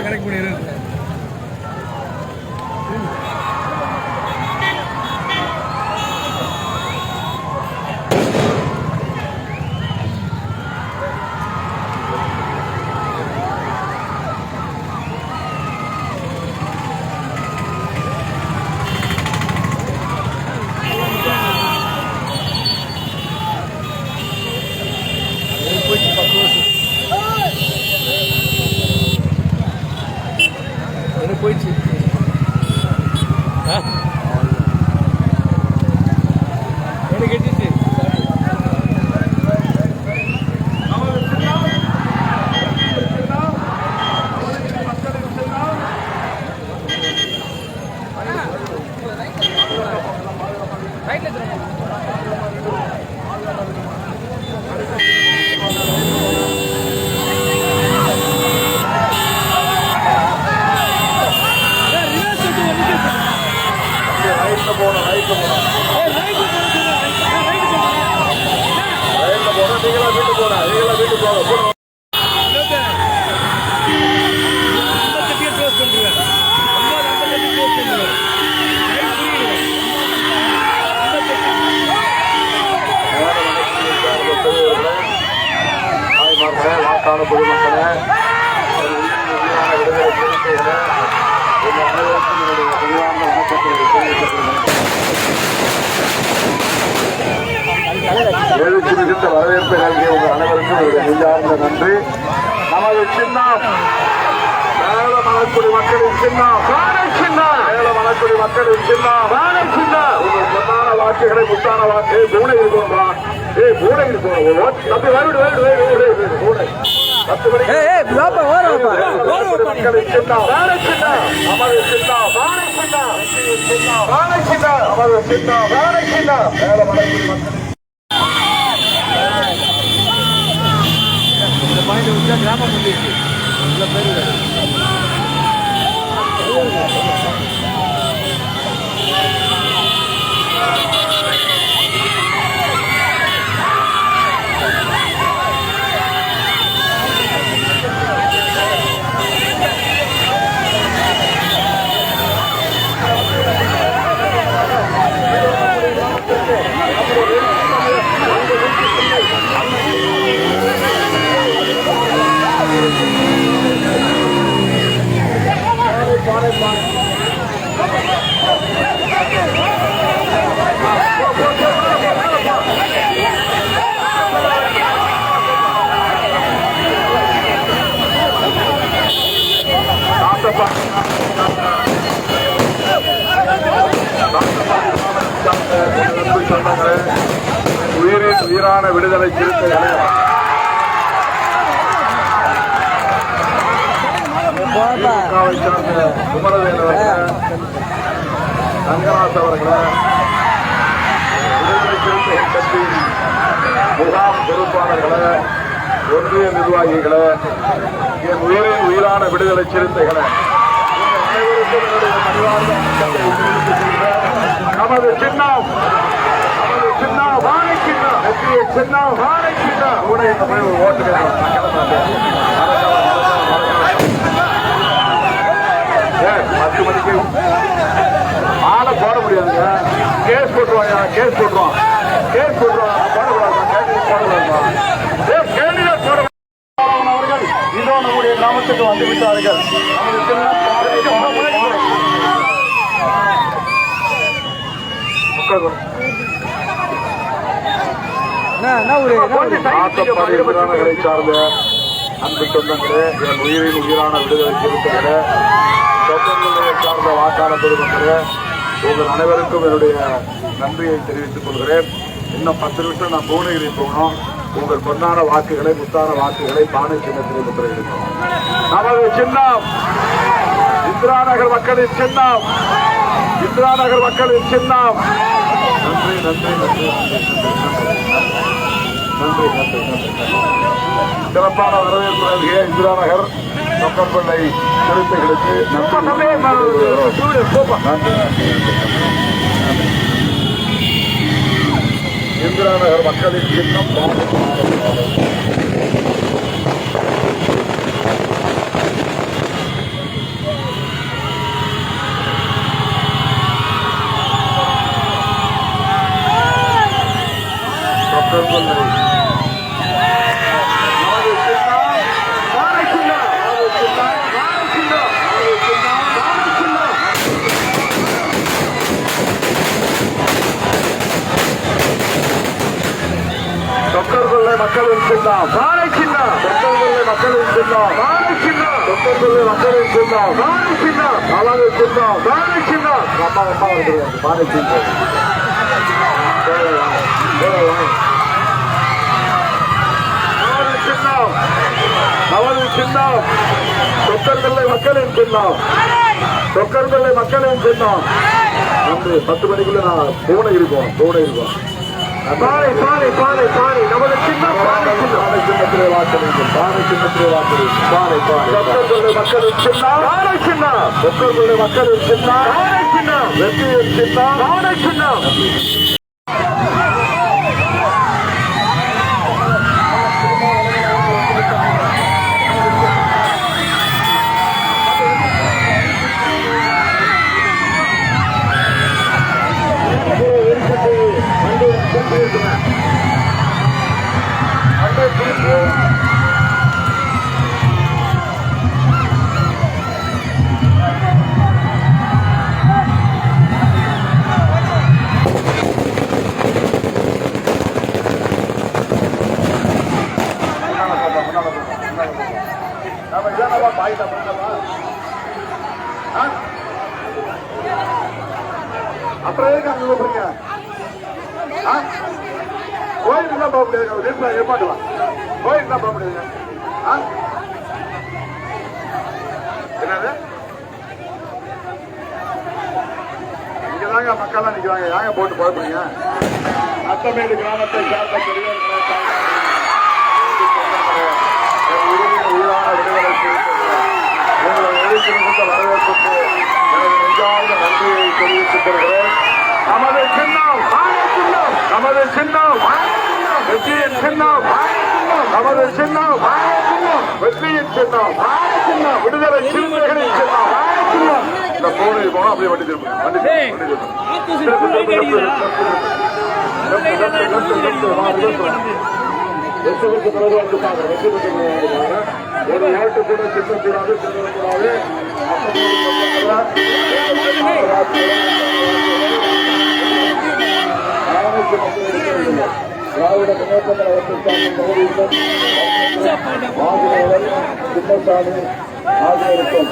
Correct பண்ணிடுறேன். போயிடுச்சு. எனக்கு கட்டிச்சு. வாக்காள பொதுமக்களே, விடுதலை சிறுத்தைகளே, அனைவருக்கும் என்னுடைய பணிவார்ந்த வணக்கத்தை எழுச்சி மிகுந்த வரவேற்பை நல்கிய உங்கள் அனைவருக்கும் என்னுடைய நெஞ்சார்ந்த நன்றி. நமது சின்னம் மேல மணக்குடி மக்களின் சின்னம், மேல மணக்குடி மக்களின் சின்னம், உங்கள் பொன்னான வாக்குகளை முத்தான வாக்கு பூனையில் போன்றான். பூனையில் போன தப்பி வருடு பூனை 10 மணிக்கு மக்களின் சின்னம், நமது சின்னம், நமது சின்னம், மேல மணக்குடி மக்களின் கிராமம் பண்ணிருக்கு. உயிரான விடுதலை சிறுத்தைகளே, சார்ந்த குமரவேல் அவர்களே, ரங்கநாத் அவர்களே, விடுதலை சிறுத்தைகள் கட்சி முகாம் பொறுப்பாளர்களே, ஒன்றிய நிர்வாகிகளே, என் உயிரின் உயிரான விடுதலை சிறுத்தைகளே, அனைவருக்கும் என்னுடைய பணிவார்ந்த வணக்கத்தை தெரிவித்துக் கொள்கிறேன். நமது சின்னம் வாழை சின்னம், வெற்றியை சின்னம் வாழை சின்னம். கூட இந்த போய் ஓட்டு 10 மணிக்கு ஆளை போட முடியாதுங்க. கேஸ் போட்டுருவாங்க, கேஸ் போட்டுருவான், போடக்கூடாது, கேண்டிடேட் போட அவர்கள் இதோ நம்முடைய கிராமத்துக்கு வந்து விட்டார்கள். சார்ந்த அன்பு சொந்தங்களே, என் உயிரின் உயிரான விடுதலை சிறுத்தைகளே, சொந்தங்களை சார்ந்த வாக்காள பொதுமக்களே, உங்கள் அனைவருக்கும் என்னுடைய நன்றியை தெரிவித்துக் கொள்கிறேன். இன்னும் 10 நிமிஷம் நான் பூனகிரி போகணும். உங்கள் பொன்னான வாக்குகளை, முத்தான வாக்குகளை பானை சின்னத்திலே முத்திரையிடுகிறோம். நமது சின்னம் இந்திரா நகர் மக்களின் சின்னம், நன்றி. நன்றி நன்றி நன்றி. சிறப்பான வரவேற்பு நல்கிய இந்திரா நகர் தொக்கர்பள்ளை சிறுத்தைகளுக்கு நன்றி. இந்திரா நகர் மக்களின் சின்னம் தொக்கர்பள்ளை தொக்கர்பள்ளை மக்களின் சின்னம் வாழை சின்னம். தொக்கர்பள்ளை மக்களின் சின்னம் வாழை சின்னம். தொக்கர்பள்ளை மக்களின் சின்னம் வாழை சின்னம். வாழை சின்னம் வாழை சின்னம். அம்மா அம்மா இருக்கிறேன் வாழை சின்னம். நமது சின்னம் தொக்கர்பள்ளை மக்களின் சின்னம். தொக்கர்பள்ளை மக்களின் சின்னம். வந்து 10 மணிக்குள்ள நான் பூனை இருக்கோம். பானை பானை பானை பானை நமது சின்னம். பானை சின்னத்திலே வாக்களிக்கும். பானை சின்னத்திலே வாக்களிக்கும். பானை பானை தொக்கர்பள்ளை மக்களின் சின்னம் பானை சின்னம். தொக்கர்பள்ளை மக்களின் சின்னம் பானை சின்னம். வெற்றியின் சின்னம் பானை சின்னம். அப்புறம் எதுக்கு அங்க கூப்பிடுங்க? கோயிலுக்கு தான் போக முடியாது. ஏற்பாடுலாம் கோயிலுக்கு தான் போக முடியாதுங்க. என்னது இங்கதாங்க மக்கள் நிக்கிறாங்க. யாங்க போட்டு குழப்பீங்க? அத்தமேடு கிராமத்தை சேர்ந்த பெரியவர்களை உயிரான விடுதலை எழுத்து வரவேற்புக்கு எனது நெஞ்சார்ந்த நன்றியை தெரிவித்துக் கொள்கிறேன். நமது சின்னம் நமது சின்னம் வெற்றியின் சின்னம். நமது சின்னம் வெற்றியின் சின்னம். விடுதலை சிறுத்தைகளின் சின்னம். இந்த போனில் போனா அப்படியே வண்டி திரும்ப வெற்றிக்கு பிறகு வந்து பாக்குறேன். வெற்றி ஒரு ஓட்டு கூட சின்னக்கூடாது சின்னக்கூடாது. திராவிட முன்னேற்ற கழகத்திற்கான சின்னசாமி ஆகியோருக்கும்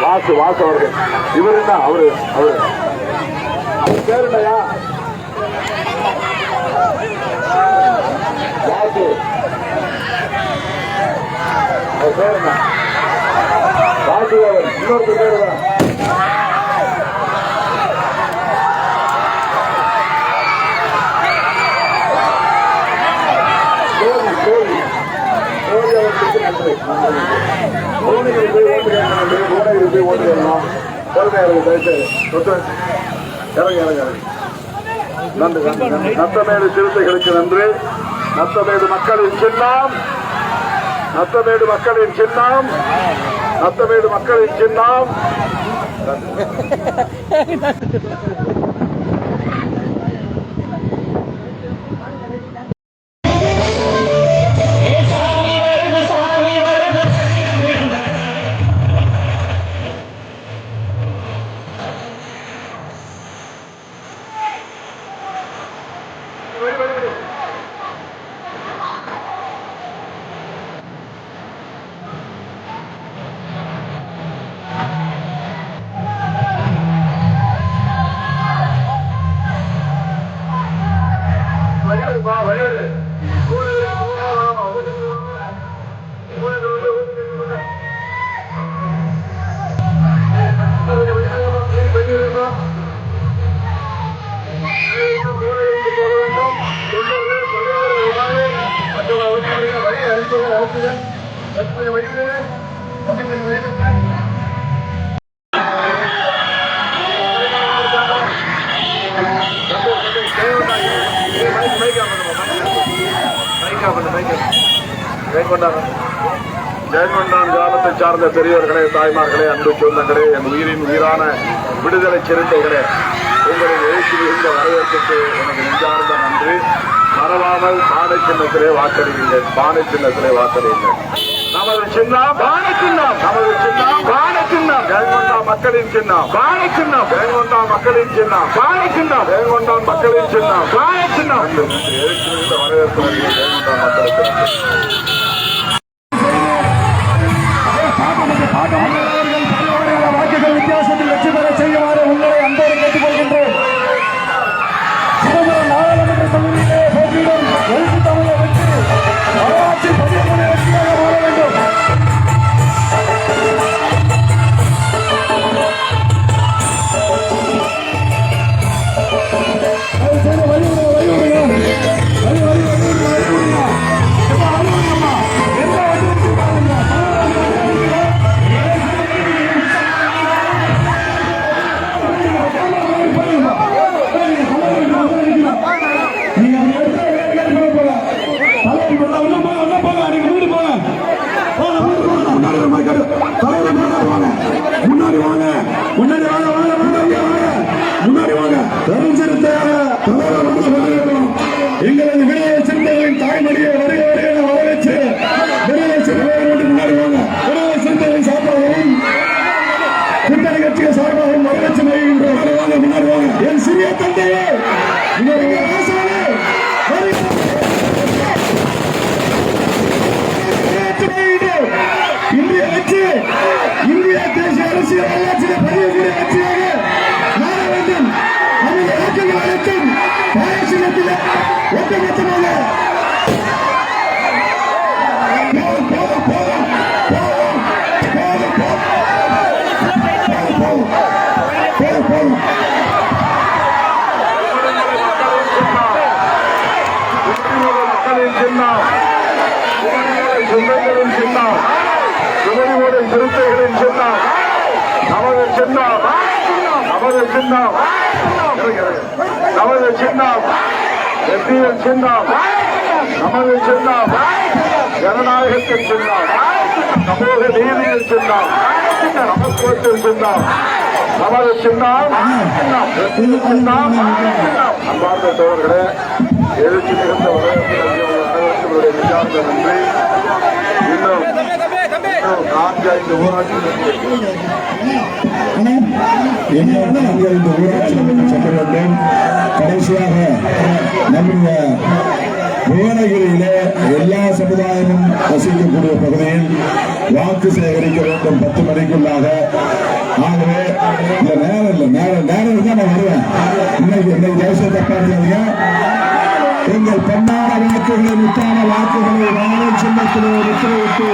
வாசு வாசு அவர்கள் இவர் என்ன அவரு பேர் என்னையா? வாசு அவர் பேர் என்ன? வாசு அவர் இன்னொருத்தர் பேர் தான். நத்தமேடு சிறுத்தைகளுக்கு நன்றி. நத்தமேடு மக்களின் சின்னம். நத்தமேடு மக்களின் சின்னம். நத்தமேடு மக்களின் சின்னம். ஜெயங்கொண்டான் கிராமத்தை சார்ந்த பெரியவர்களே, தாய்மார்களே, அன்பு சொந்தங்களே, என் உயிரின் உயிரான விடுதலை சிறுத்தைகளே, உங்களின் எழுச்சி மிகுந்த வரவேற்புக்கு எனக்கு நெஞ்சார்ந்த நன்றி. மறவாமல் பானை சின்னத்திலே வாக்களியுங்கள். பானை சின்னத்திலே வாக்களியுங்கள். நமது சின்னம் பானை சின்னம். நமது சின்னம் பானை சின்னம். ஜெயங்கொண்டான் மக்களின் சின்னம் பானை சின்னம். ஜெயங்கொண்டான் மக்களின் சின்னம் பானை சின்னம். ஜெயங்கொண்டான் மக்களின் சின்னம் பானை சின்னம். எழுச்சி மிகுந்த வரவேற்பு ஜெயங்கொண்டான் மக்களுக்கு வாக்குகள் வித்தியாசத்தில் வெற்றி பெற செய்யுமாறு உங்களை அன்போடு கேட்டுக் கொள்கின்றேன். சிதம்பரம் நாடாளுமன்ற தொகுதியிலே போட்டியிடும் எழுத்து தமிழை வெற்றி வரலாற்று பதிவுகளை வெற்றியாக மாற வேண்டும். எங்களது விடுதலை சிறுத்தைகளின் தாய்மொழியை வருக வருக வரவேற்று விடுதலை சிறுத்தைகளோடு முன்னாடி வாங்க. விடுதலை சிறுத்தைகளின் சார்பாகவும் கூட்டணி கட்சிகள் சார்பாகவும் வரவேற்று வருகின்றோம். வாங்க, முன்னாடி வாங்க. என் சிறிய தந்தையே, இந்திய கட்சி இந்திய தேசிய அரசியல் வரலாற்றிலே பதியக்கூடிய கட்சியாக மாற வேண்டும். அந்த இலக்குகள் அனைத்தும் பாயசிலத்தில் ஒட்டுமொத்தமாக சிறுத்தைகளின் சின்னம் நமது சின்னம். நமது சின்னம். நமது சின்னம் வெற்றியின் சின்னம். நமது சின்னம் ஜனநாயகத்தின் சின்னம். சமூக நீதியின் சின்னம். சமத்துவத்தின் சின்னம். நமது சின்னம் வெற்றியின் சின்னம். அன்பார்ந்த தோழர்களே, எழுச்சி மிகுந்த வரவேற்புடைய விசாரணை நன்றி. இன்னும் 4-5 ஊராட்சி செல்ல வேண்டும். கடைசியாக நம்முடைய புவனகிரியிலே எல்லா சமுதாயமும் வசிக்கக்கூடிய பகுதியில் வாக்கு சேகரிக்க வேண்டும் 10 மணிக்குள்ளாக. ஆகவே இந்த நேரம் இல்லை, நேரம் இருந்தா நான் வருவேன். இன்னைக்கு தேசிய தப்பாடுங்க. எங்கள் பொன்னான வாக்குகளை முத்தான வாக்குகளை வாழ சின்னத்திலே உத்தரவிட்டு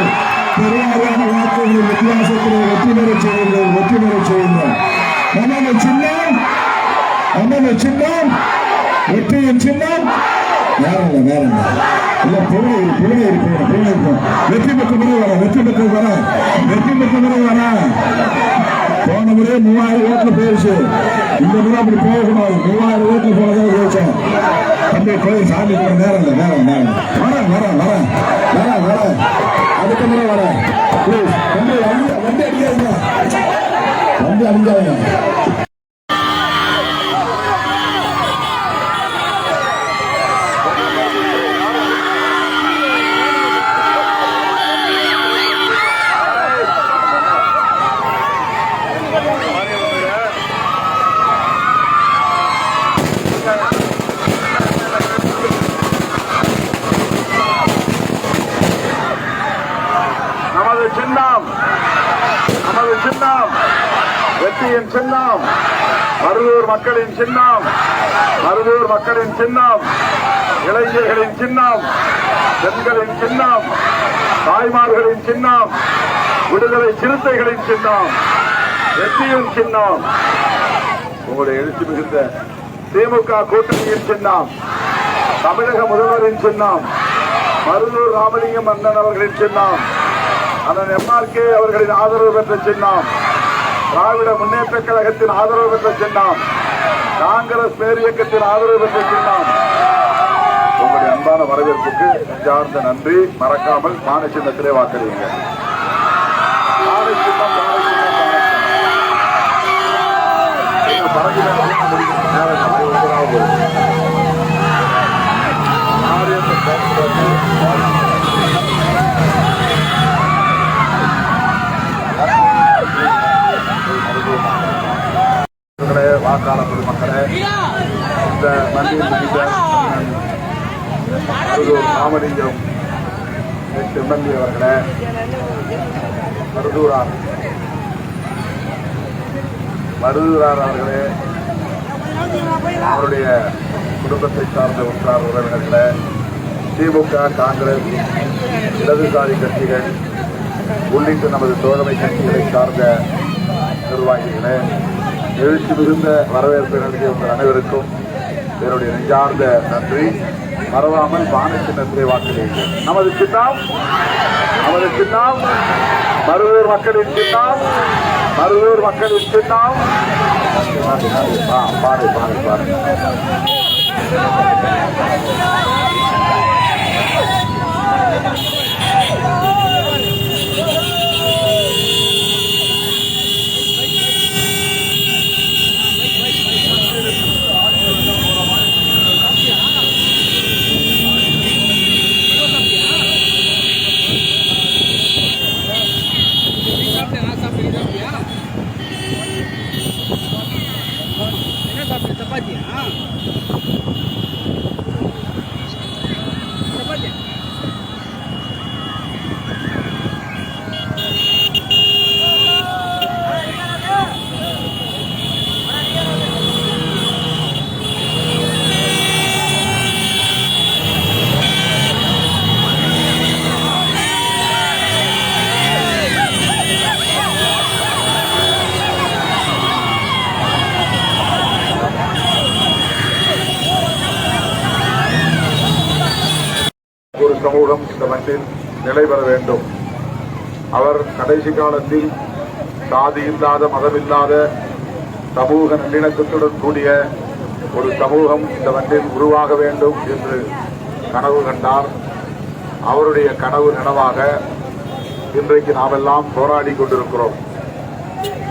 பெரியாரான வாக்குகளை வித்தியாசத்திலே வெற்றி பெறச் செய்யுங்கள். நமது சின்னம் வெற்றியின் சின்னம். நேரம் இல்லை இல்ல புகழ் இருக்கும். வெற்றி பெற்ற முறை வர போன முறை 3000 ஓட்டுல போயிடுச்சு. இந்த முறை அப்படி போகக்கூடாது. 3000 ஓட்டுல போனதாக போயிடுச்சோம். தம்பி கோயில் சாமி போன நேரம் வரேன். அடுத்த முறை வரேன். வண்டி அடிக்காதுங்க. நமது சின்னம் வெற்றியின் சின்னம். மருதூர் மக்களின் சின்னம். இளைஞர்களின் சின்னம், பெண்களின் சின்னம், தாய்மார்களின் சின்னம், விடுதலை சிறுத்தைகளின் சின்னம், வெற்றியின் சின்னம், உங்களுடைய எழுச்சி மிகுந்த திமுக கூட்டணியின் சின்னம், தமிழக முதல்வரின் சின்னம், மருதூர் ராமலிங்கம் அண்ணன் அவர்களின் சின்னம், அண்ணன் MRK அவர்களின் ஆதரவு பெற்ற சின்னம், திராவிட முன்னேற்ற கழகத்தின் ஆதரவு பெற்ற சின்னம், காங்கிரஸ் பேர் இயக்கத்தின் ஆதரவு பெற்ற சின்னம். உங்களுடைய அன்பான வரவேற்புக்கு நெஞ்சார்ந்த நன்றி. மறக்காமல் பானை சின்னத்திலே வாக்களியுங்க. பானை சின்னம், பானை சின்னம், பானை வாக்காளர் பொதுமக்களே, இந்த மண்ணின் மனிதர் ராமலிங்கம் MLA அவர்களே, மருதூரார் அவர்களே, அவருடைய குடும்பத்தை சார்ந்த உற்றார் உறவினர்களே, திமுக, காங்கிரஸ், இடதுசாரி கட்சிகள் உள்ளிட்ட நமது தோழமை கட்சிகளை சார்ந்த நிர்வாகிகளே, எழுச்சி மிகுந்த வரவேற்பை நல்கிய உங்கள் அனைவருக்கும் என்னுடைய நெஞ்சார்ந்த நன்றி. மறவாமல் பானை சின்னத்திலே வாக்களியுங்கள். நமது சின்னம், நமது சின்னம், மருதூர் மக்களின் சின்னம், மருதூர் மக்களின் சின்னம். பாரு பாரு பாரு. ஒரு சமூகம் இந்த மண்ணில் நிலை பெற வேண்டும். அவர் கடைசி காலத்தில் சாதி இல்லாத, மதமில்லாத, சமூக நல்லிணக்கத்துடன் கூடிய ஒரு சமூகம் இந்த மண்ணில் உருவாக வேண்டும் என்று கனவு கண்டார். அவருடைய கனவு நனவாக இன்றைக்கு நாமெல்லாம் போராடி கொண்டிருக்கிறோம்.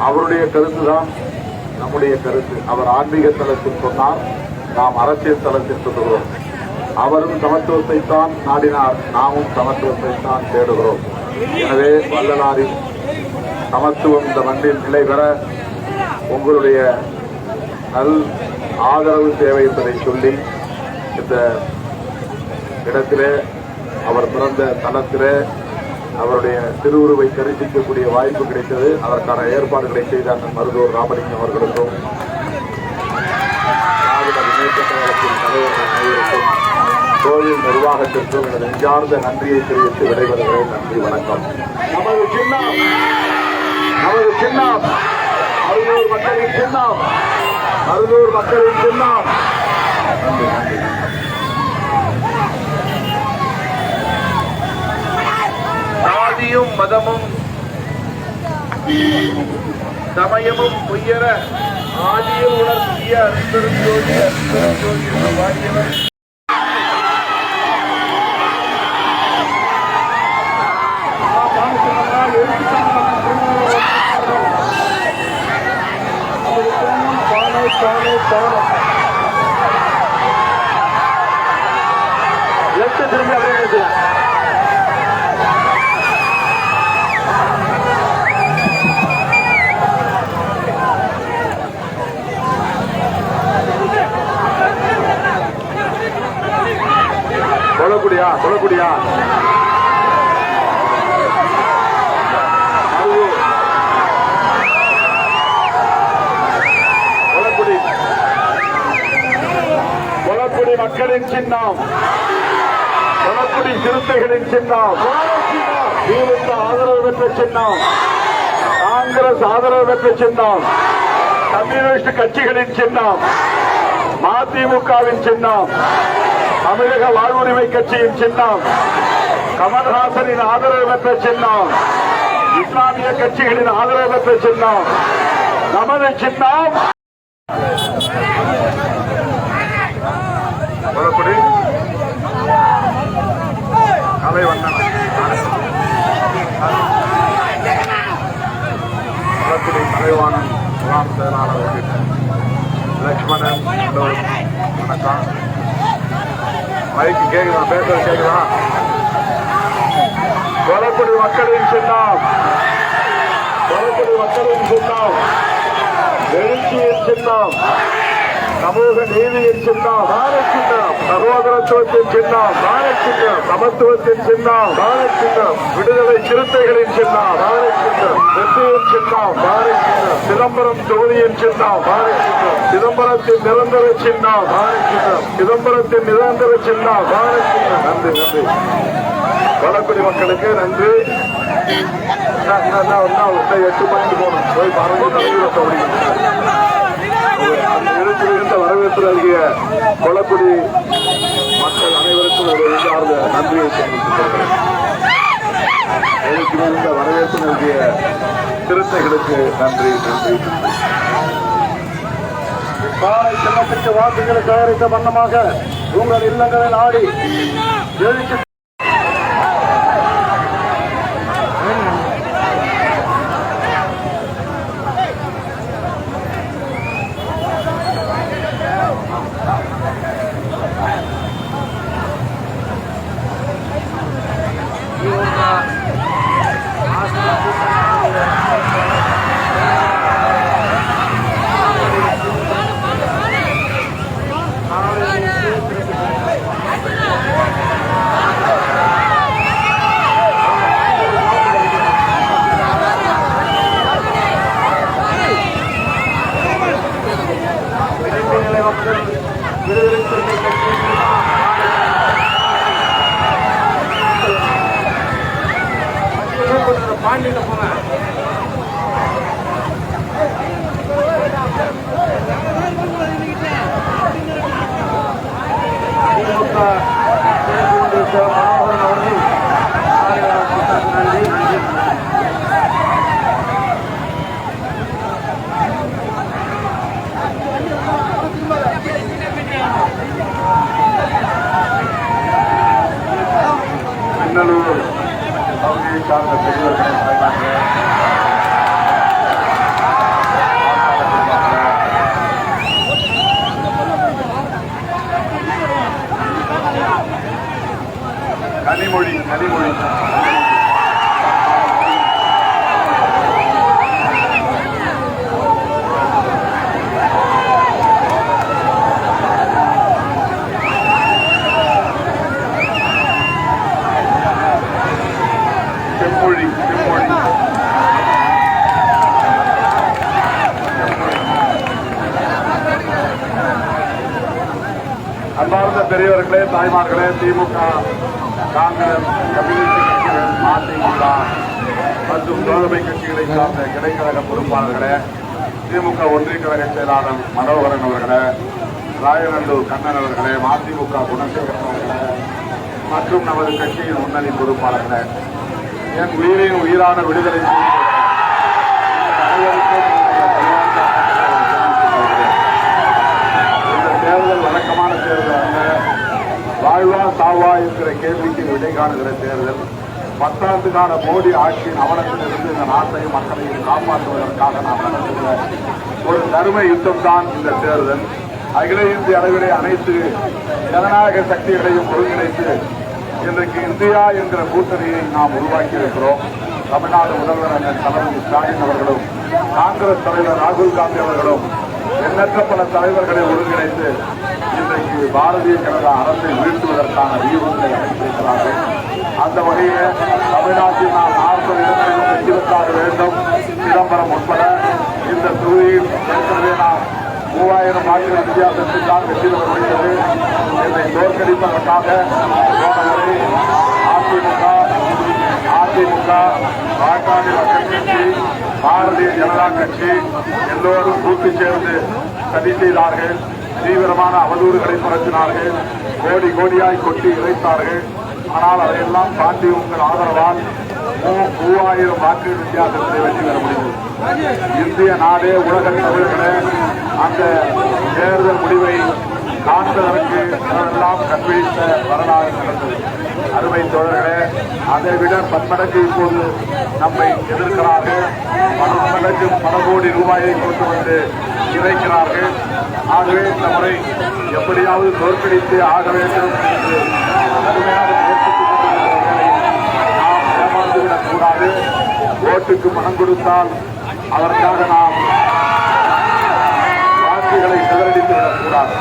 அவருடைய கருத்துதான் நம்முடைய கருத்து. அவர் ஆன்மீக தளத்தில் சொன்னார், நாம் அரசியல் தளத்தில் சொல்லுகிறோம். அவரும் சமத்துவத்தை தான் நாடினார், நாமும் சமத்துவத்தை தான் தேடுகிறோம். எனவே வள்ளலாரின் சமத்துவம் இந்த மண்ணில் நிலை பெற உங்களுடைய நல் ஆதரவு தேவை என்பதை சொல்லி, இந்த இடத்திலே, அவர் பிறந்த தளத்திலே அவருடைய திருவுருவை தரிசிக்கக்கூடிய வாய்ப்பு கிடைத்தது. அதற்கான ஏற்பாடுகளை செய்த அண்ணன் மருதூர் ராமலிங்கம் அவர்களுக்கும், திராவிட முன்னேற்ற கழகத்தின் தலைவர்கள் அனைவருக்கும், கோயில் நிர்வாகத்திற்கும் எனது நெஞ்சார்ந்த நன்றியை தெரிவித்து விடைபெறுகிறேன். நன்றி, வணக்கம். நமது சின்னம், நமது சின்னம், மருதூர் மக்களின் சின்னம், மருதூர் மக்களின் சின்னம். நன்றி, நன்றி. சாதியும் மதமும் சமயமும் உயர ஆதியில் உணர்த்திய அரும்பெருஞ்சோதி அரும்பெருஞ்சோதி என்ற வாடியவர் திரும்பி அப்படியே சொல்லக்கூடியா சொல்லக்கூடியா கொலக்குடி மக்களின் சின்னம், கொலக்குடி சிறுத்தைகளின் சின்னம், திமுக ஆதரவு பெற்ற சின்னம், காங்கிரஸ் ஆதரவு பெற்ற சின்னம், கம்யூனிஸ்ட் கட்சிகளின் சின்னம், மதிமுகவின் சின்னம், தமிழக வாழ்வுரிமை கட்சியின் சின்னம், கமல்ஹாசனின் ஆதரவு பெற்ற சின்னம், இஸ்லாமிய கட்சிகளின் ஆதரவு பெற்ற சின்னம், நமது சின்னம் கலை வண்ணன் தலைவானன் முகாம் செயலாளர் லட்சுமணன் வணக்கம். மைக்கு கேக்குதா? பேசுறது கேக்குதா? கொலக்குடி மக்களின் சின்னம், கொலக்குடி மக்களின் சின்னம், எழுச்சியின் சின்னம், சமூக நீதியின் சின்னம், பாரத் சின்னம், சகோதரத்துவத்தின் சின்னம், பாரத் சின்னம், சமத்துவத்தின் சின்னம், பாரத் சின்னம், விடுதலை சிறுத்தைகளின் சின்னம், பாரத் சின்னம், வெற்றியின் சின்னம், பாரத் சின்னம், சிதம்பரம் தொகுதியின் சின்னம், பாரத் சின்னம், சிதம்பரத்தின் நிரந்தர சின்னம், பாரத் சின்னம், சிதம்பரத்தின் நிரந்தர சின்னம், பாரத் சின்னம். நன்றி நன்றி. கொலக்குடி மக்களுக்கு நன்றி. 8 மணிக்கு போகணும். போய் இருந்த வரவேற்பு நல்கிய கொலக்குடி மக்கள் அனைவருக்கும் ஒரு சார்ந்த நன்றியை தெரிவித்துக் இருந்த வரவேற்பு நல்கிய சிறுத்தைகளுக்கு நன்றி நன்றி. காலை சின்னத்திற்கு வாக்குகளை தயாரித்த வண்ணமாக உங்கள் இல்லங்களை நாடி எழுச்சி பாண்டியில போன பின்னலூர் பகுதியை சார்ந்த பெரியவர்களை கனிமொழி அன்பார்ந்த பெரியவர்களே, தாய்மார்களே, திமுக, காங்கிரஸ், கம்யூனிஸ்ட் கட்சிகள், மதிமுக மற்றும் தோழமை கட்சிகளை சார்ந்த இடைக்கழக பொறுப்பாளர்களே, திமுக ஒன்றிய கழக செயலாளர் மனோகரன் அவர்களே, ராயநல்லூர் கண்ணன் அவர்களே, மதிமுக குணசேகரன் அவர்களே மற்றும் நமது கட்சியின் முன்னணி பொறுப்பாளர்களே, என் உயிரின் உயிரான விடுதலை தேர்தல் வழக்கமான தேர்தல் அல்ல. வாழ்வா சாவா என்கிற கேள்விக்கு விடை காணுகிற தேர்தல். 10 ஆண்டு கால மோடி ஆட்சியின் அவலத்திலிருந்து இந்த நாட்டையும் மக்களையும் காப்பாற்றுவதற்காக நாம் நடத்துகிற ஒரு தர்ம யுத்தம் தான் இந்த தேர்தல். அகில இந்திய அளவிலே அனைத்து ஜனநாயக சக்திகளையும் ஒருங்கிணைத்து இன்றைக்கு இந்தியா என்கிற கூட்டணியை நாம் உருவாக்கி இருக்கிறோம். தமிழ்நாடு முதல்வர் தளபதி ஸ்டாலின் அவர்களும், காங்கிரஸ் தலைவர் ராகுல் காந்தி அவர்களும், எண்ணற்ற பல தலைவர்களை ஒருங்கிணைத்து இன்றைக்கு பாரதிய ஜனதா அரசை வீழ்த்துவதற்கான வியூகங்களை அமைத்திருக்கிறார்கள். அந்த வகையில் தமிழ்நாட்டில் நாம் 40 இடங்களிலும் வெற்றி பெற்றாக வேண்டும். சிதம்பரம் உட்பட இந்த தொகுதியில் ஏற்கனவே நாம் 3000 வாக்குகள் வித்தியாசத்தில் தான் வெற்றி பெற முடிந்தது. என்னை தோற்கடிப்பதற்காக போனவரை அதிமுக, பாட்டாளி மக்கள் கட்சி, பாரதிய ஜனதா கட்சி எல்லோரும் கூட்டு சேர்ந்து சதி செய்தார்கள். தீவிரமான அவதூறுகளை பரப்பினார்கள். கோடி கோடியாய் கொட்டி இறைத்தார்கள். ஆனால் அதையெல்லாம் தாண்டி உங்கள் ஆதரவால் 3000 வாக்குகள் வித்தியாசத்தை வெற்றி பெற முடிந்தது. இந்திய நாடே உலக தமிழர்களே அந்த தேர்தல் முடிவை காண்பதற்கு எல்லாம் கண்விழித்த வரலாறு நடந்தது. அருமை தோழர்களே, அதை விட பன்மடங்கு இப்போது நம்மை எதிர்க்கிறார்கள். பன்மடங்கு பல கோடி ரூபாயை கொண்டு வந்து இறைக்கிறார்கள். ஆகவே இந்த முறை எப்படியாவது தோற்கடித்து ஆக வேண்டும் என்று கடுமையாக முயற்சித்துக் கொண்டிருக்கிறவர்களை நாம் ஏமாந்துவிடக் கூடாது. ஓட்டுக்கு பணம் கொடுத்தால் அதற்காக நாம் வாக்குகளை சிதறடித்து விடக்கூடாது.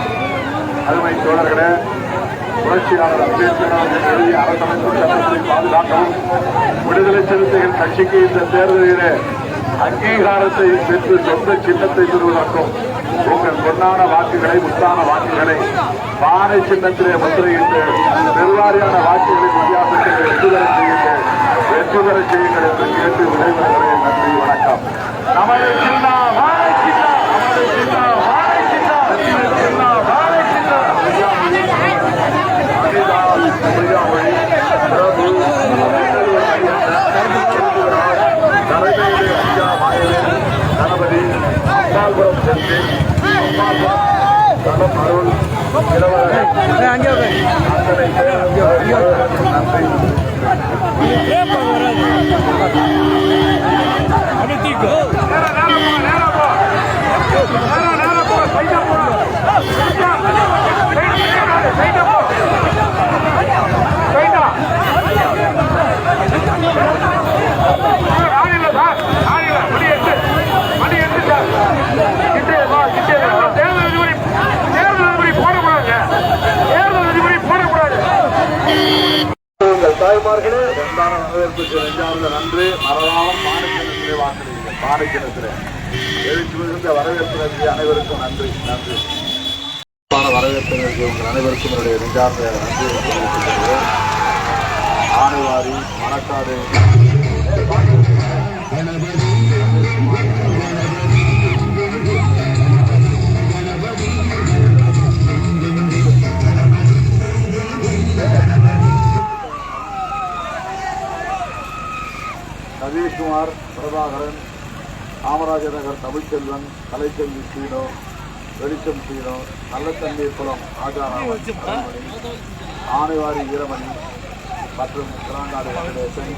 அருமை தோழர்களே, புரட்சியாளர் அம்பேத்கர் அவர்கள் எழுதிய அரசமைப்பு சட்டத்தை பாதுகாக்கவும் விடுதலை சிறுத்தைகள் கட்சிக்கு இந்த தேர்தலிலே அங்கீகாரத்தை பெற்று சொந்த சின்னத்தை பெறுவதற்கும் உங்கள் பொன்னான வாக்குகளை முத்தான வாக்குகளை பானை சின்னத்திலே முத்திரையிட்டு பெருவாரியான வாக்குகளின் வித்தியாசத்தை வெற்றி பெற செய்யுங்கள் என்று கேட்டு விடைபெறுகிறேன். நன்றி, வணக்கம். நமது சின்ன வாழை சின்ன, நமது சின்ன வாழை சின்ன, சின்ன வாழை சின்ன. கணபதி அம்பாள்புரம் சென்று களம் அருள் இளவரசர் அத்தனை நன்றி. தாய்மார்களே, இரண்டான வரவேற்புக்கு நெஞ்சார்ந்த நன்றி. மறவாமல் மாநிலத்திலே வாக்களிங்கள். மாநிலத்திலே எழுச்சி மிகுந்த வரவேற்பு அனைவருக்கும் நன்றி. நன்றி. வரவேற்பு உங்கள் அனைவருக்கும் என்னுடைய நெஞ்சார்ந்த நன்றி தெரிவித்துக் ஆணைவாரி மணக்காடு சதீஷ்குமார், பிரபாகரன், காமராஜர் நகர் தமிழ்ச்செல்வன், கலைச்செல்வி சீனோ, வெளிச்சம் சீனோ, நல்லத்தண்ணி குளம் ஆஜாராமன், ஆணைவாரி வீரமணி மற்றும் கிராங்காடு வெங்கடேசன்,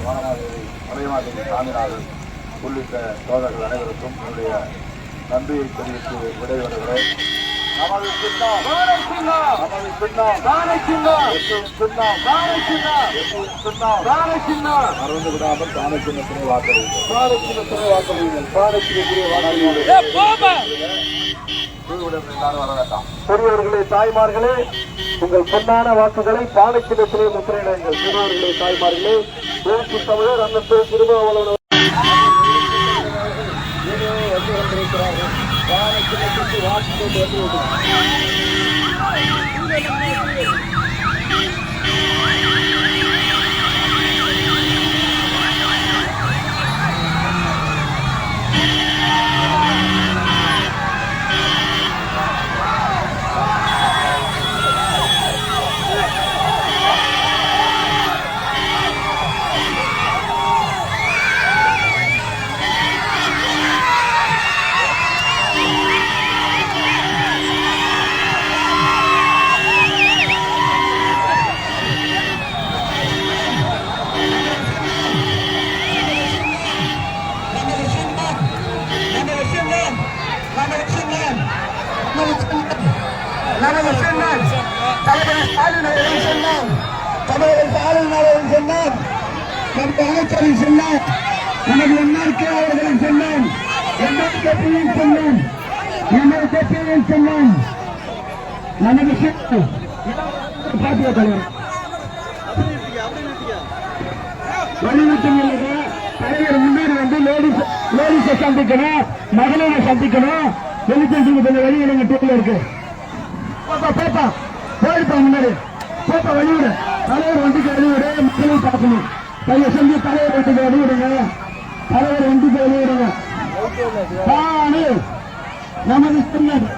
மலையமாதேவி சாமிநாதன் உள்ளிட்ட சோதரர்கள் அனைவருக்கும் என்னுடைய நன்றியை தெரிவித்து விடைபெறுகிறேன். நமது சின்னம் நமது சின்னம் மறந்து விடாமல் தானை சின்னத்தினை வாக்களியுங்கள். தானை சின்னத்தினை வாக்களியுங்கள். தானை சின்னத்தினை வர வேண்டாம். பெரியவர்களே, தாய்மார்களே, உங்கள் பொன்னான வாக்குகளை பானை சின்னத்திலே முத்திரையிடுங்கள். பெரியவர்களே, தாய்மார்களே, எழுச்சி தமிழர் அன்னத்தை திருமாவளவன் பானை சின்னத்திற்கு வாக்கு கொண்டு வந்து அமைச்சரின் சொன்னார், நமது என்ஆர்கே அவர்களின் சொன்னார், என்ஆர்கேபியின் சொன்னார், என்ஆர்கேபியின் சொன்னார், நமது வலியுறுத்தும் தலைவர் முன்னாடி வந்து லேடிஸை சந்திக்கணும், மகளிரை சந்திக்கணும். வெளிச்சம் கொஞ்சம் வெளியிடுங்க. டூல இருக்கு. போப்பா போயிருப்பா முன்னாடி போப்பா வெளியிடு. தலைவர் வண்டிக்கு வெளியிடு. மக்களும் பார்க்கணும். கையை செஞ்சு தலைவர் வண்டிக்கு வெளியிடுங்க. தலைவர் வண்டிக்கு வெளியிடுங்க. நமது சொன்னது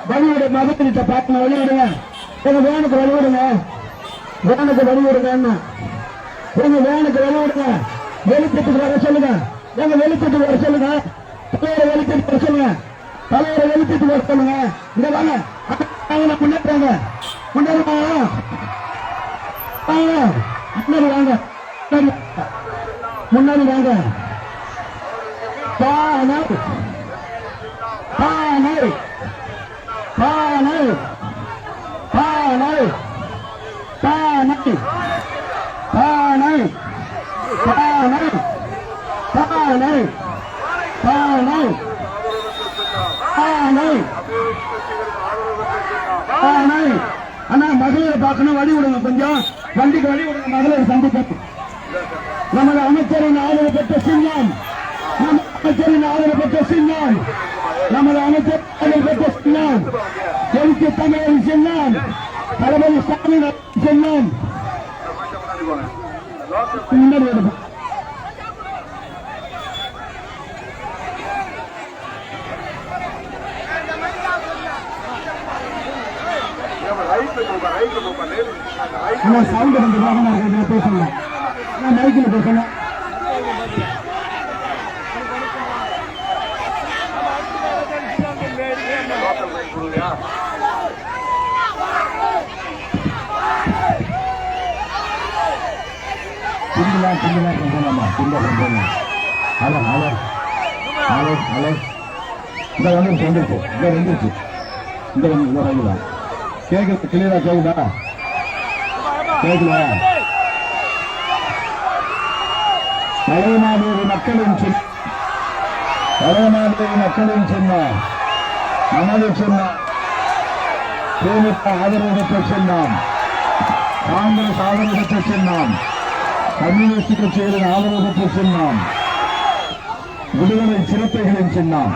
வெளியிட மதத்திட்ட பார்க்கணும். வெளியிடுங்க. எங்க வேனுக்கு வெளியிடுங்க. வேனுக்கு வெளியிடுங்க. எங்க வேனுக்கு வெளியிடுங்க. வெளிச்சத்துக்கு வர சொல்லுங்க. எங்க வெளிச்சத்துக்கு வர சொல்லுங்க. தலைவரை வெளிச்சத்துக்கு வர சொல்லுங்க. தலைவரை வெளிச்சத்துக்கு வர சொல்லுங்க. இங்க வாங்க. முன்னேற்றாங்க. முன்னாடி வாங்க. முன்னாடி வாங்க. முன்னாடி வாங்க. பானை பானை பானை பானை பானை பானை பானை பானை பானை பானை பானை. அண்ணா மகளிரை பார்க்கணும். வழி விடுங்க. கொஞ்சம் வண்டிக்கு வழி விடுங்க. மகளிர் சந்திப்பு. நமது அமைச்சரின் ஆதரவு பெற்ற சிங்கம். அமைச்சரின் ஆதரவு பெற்ற சிங்கம். நமது அமைச்சர் ஆதரவு பெற்ற சிங்கம். தெற்கு தமிழரின் சின்னம். தளபதி ஸ்டாலின் சின்னம். முன்னாடி எடுப்போம். சவுண்ட் வந்து பேசணும். மைக்கில் பேசணும். கேக்குது கிளியரா கேக்குதா? கேட்கல. தலைமாதேவி மக்களின் சின்னம். நமது சின்னம். திமுக ஆதரவு பெற்ற சின்னம். காங்கிரஸ் ஆதரவு பெற்ற சின்னம். கம்யூனிஸ்ட் கட்சிகளின் ஆதரவு பெற்ற சின்னம். விடுதலை சிறுத்தைகளின் சின்னம்.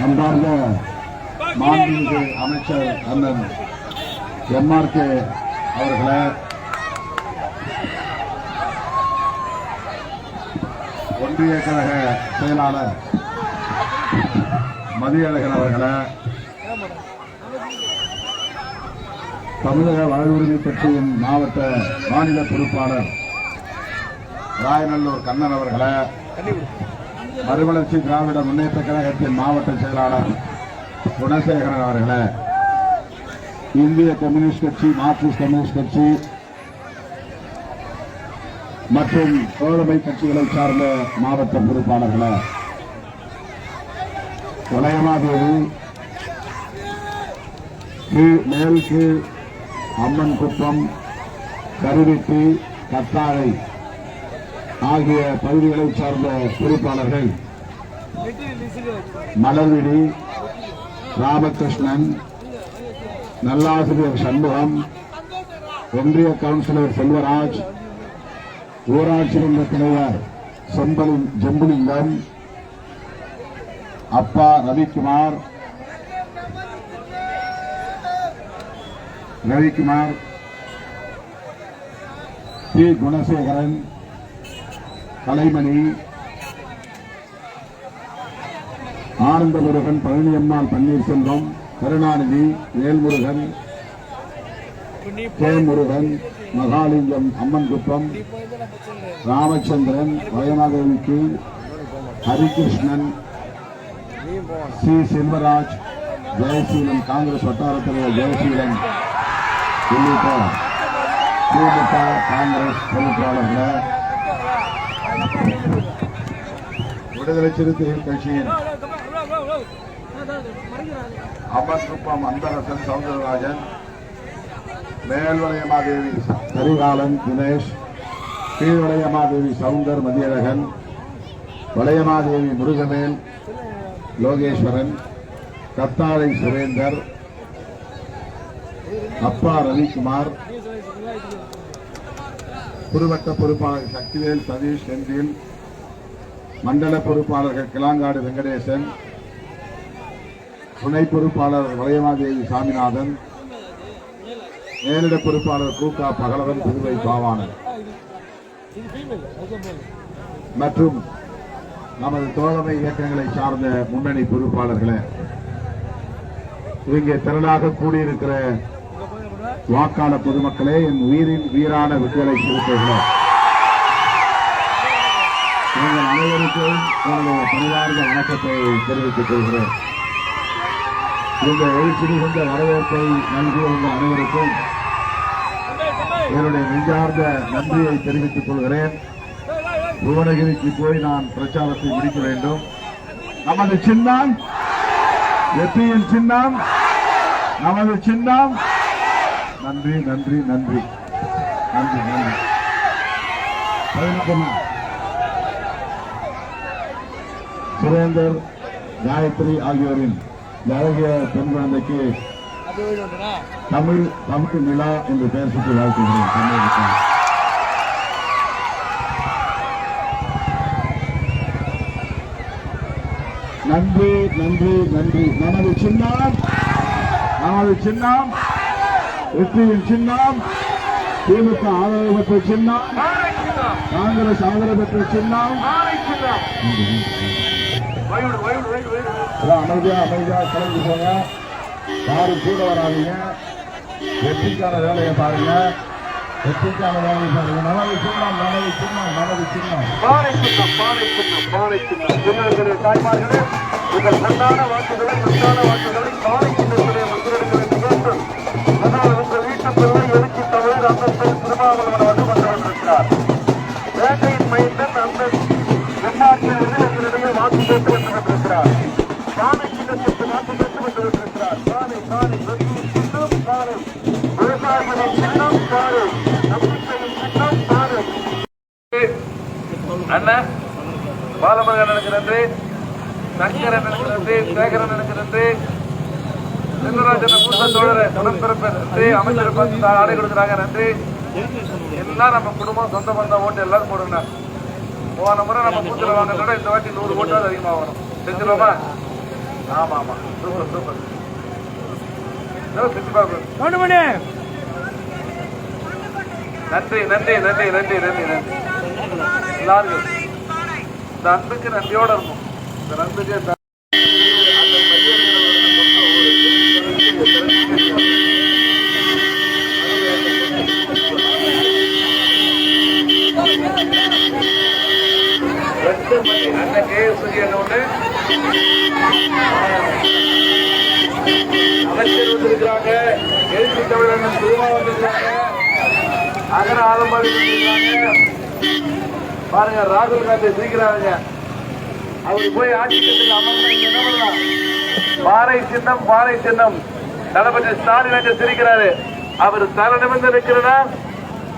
அன்பார்ந்த மாண்புமிகு அமைச்சர் அண்ணன் எம்ஆர்கே அவர்களே, ஒன்றிய கழக செயலாளர் மதியழகன் அவர்களே, தமிழக வாழ்வுரிமை கட்சியின் மாநில பொறுப்பாளர் ராயநல்லூர் கண்ணன் அவர்களே, மறுமலர்ச்சி திராவிட முன்னேற்ற கழகத்தின் மாவட்ட செயலாளர் குணசேகரன் அவர்களே, இந்திய கம்யூனிஸ்ட் கட்சி, மார்க்சிஸ்ட் கம்யூனிஸ்ட் கட்சி மற்றும் தோழமை கட்சிகளை சார்ந்த மாவட்ட பொறுப்பாளர்களே, வளையமாதேவி, மேல்கு, அம்மன் குப்பம், கருவிட்டி, கத்தாழை ஆகிய பகுதிகளை சார்ந்த பொறுப்பாளர்கள் மலர்விழி, ராமகிருஷ்ணன், நல்லாசிரியர் சண்முகம், ஒன்றிய கவுன்சிலர் செல்வராஜ், ஊராட்சி மன்ற தலைவர் ஜம்புலிங்கம், அப்பா ரவிக்குமார், பி குணசேகரன், கலைமணி, ஆனந்தமுருகன், பழனியம்மாள் பன்னீர்செல்வம், கருணாநிதி, வேல்முருகன், கே முருகன், மகாலிங்கம், அம்மன்குப்பம், ராமச்சந்திரன், வயமாதேவிக்கு, ஹரிகிருஷ்ணன், சி செல்வராஜ், ஜெயசீலன், காங்கிரஸ் வட்டார தலைவர் ஜெயசீலன் உள்ளிட்ட திமுக காங்கிரஸ் பொறுப்பாளர்கள், விடுதலை சிறுத்தைகள் கட்சியின் அமர்குப்பம் அன்பரசன் சவுந்தரராஜன், மேல்வளையமாதேவி கரிகாலன் தினேஷ், கீழ்வளையமாதேவி சவுந்தர் மதியழகன், வளையமாதேவி முருகவேல் லோகேஸ்வரன், கத்தாழை சுரேந்தர், அப்பா ரவிக்குமார், புதுவட்ட பொறுப்பாளர் சக்திவேல், சதீஷ், செந்தில், மண்டல பொறுப்பாளர்கள் கிளாங்காடு வெங்கடேசன், துணை பொறுப்பாளர் வளையமாதேவி சாமிநாதன், நேரிட பொறுப்பாளர் கூகா பகலவன், புதுவை பாவாணன் மற்றும் நமது தோழமை இயக்கங்களை சார்ந்த முன்னணி பொறுப்பாளர்களே, இங்கே திரளாக கூடியிருக்கிற வாக்காளர் பொதுமக்களே, என் உயிரின் உயிரான விடுதலை சிறுத்தைகளே, நீங்கள் அனைவருக்கும் என்னுடைய பணிவார்ந்த வணக்கத்தை தெரிவித்துக் கொள்கிறேன். இந்த எழுச்சி மிகுந்த வரவேற்பை நல்கிய உங்கள் அனைவருக்கும் என்னுடைய நெஞ்சார்ந்த நன்றியை தெரிவித்துக் கொள்கிறேன். புவனகிரிக்கு போய் நான் பிரச்சாரத்தை முடிக்க வேண்டும். நமது சின்னம் வெற்றியின் சின்னம், நமது சின்னம். நன்றி நன்றி நன்றி நன்றி நன்றி. சுரேந்தர், காயத்ரி ஆகியோரின் அழகிய பெண் குழந்தைக்கு தமிழ் நிலா என்று பெயர் சுற்றி வாழ்த்துகிறேன். நன்றி நன்றி நன்றி. நமது சின்னம், நமது சின்னம் வெற்றியின் சின்னம், திமுக ஆதரவு பெற்ற சின்னம், காங்கிரஸ் ஆதரவு பெற்ற சின்னம். அமைதியா அமைதியா கலந்து போங்க, யாரும் கூட வராதீங்க. வெற்றிக்கான வேலையை பாருங்க, வெற்றிக்கான வேலையை பாருங்க. நமது சின்னம், நமது சின்னம், நமது சின்னம். பானை சின்னம், பானை சின்னம், பானை சின்னம். சின்னர்களே, தாய்மார்களே, உங்கள் பொன்னான வாக்குகளை, பொன்னான வாக்குகளை பானை சின்னத்திலே முன்னிறுத்த வேண்டும் என்று அதனால் உங்கள் வீட்டு பிள்ளை எழுச்சி தமிழர் அந்தஸ்தல் திருமாவளவன் வந்து கொண்டிருக்கிறார். வேட்டையின் மைந்தன் அந்த எம்மாற்றிலிருந்து எங்களிடையே வாக்கு கேட்டு கொண்டிருக்கிறார். பானை சின்னத்திற்கு வாக்கு கேட்டு கொண்டிருக்கிறார். பானை பானை வெற்றியின் சின்னம் பானை, விவசாயிகளின் சின்னம் பானை, நம்பிக்கையின் சின்னம் பானை. அண்ணன் பாலமுருகன் எனக்கு நன்றி, சங்கரன் எனக்கு நன்றி, சேகரன் எனக்கு நன்றி, செல்வராஜன் மூத்த தோழர் உடன்பிறப்பு நன்றி, அமைச்சர் பார்த்து ஆடை கொடுக்குறாங்க நன்றி. எல்லாம் நம்ம குடும்பம், சொந்த பந்தம் ஓட்டு எல்லாரும் போடுங்க. போன முறை நம்ம கூத்துல வாங்கினோட இந்த வாட்டி 100 ஓட்டாவது அதிகமாக வரும். செஞ்சிருவோமா? ஆமா ஆமா, சூப்பர் சூப்பர். செஞ்சு பாப்போம். நன்றி நன்றி நன்றி நன்றி நன்றி நன்றி. எல்லாருக்கும் இந்த அன்புக்கு நன்றியோட இருக்கும். இந்த நன்றிக்கு அண்ணன் கேஎஸ்வரியன் ஒன்று அமைச்சர் வந்திருக்கிறாங்க, எழுச்சி தமிழன் திருமா வந்திருக்கிறாங்க, அகர ஆலம்பாடி வந்திருக்கிறாங்க. பாருங்க, ராகுல் காந்தி சிரிக்கிறாங்க. அவரு போய் ஆட்சி கட்டில் அமர்ந்தா என்ன பண்ணலாம்? பாறை சின்னம், பாறை சின்னம். தளபதி ஸ்டாலின் அங்க சிரிக்கிறாரு. அவர் தலை நிமிர்ந்து இருக்கிறதா?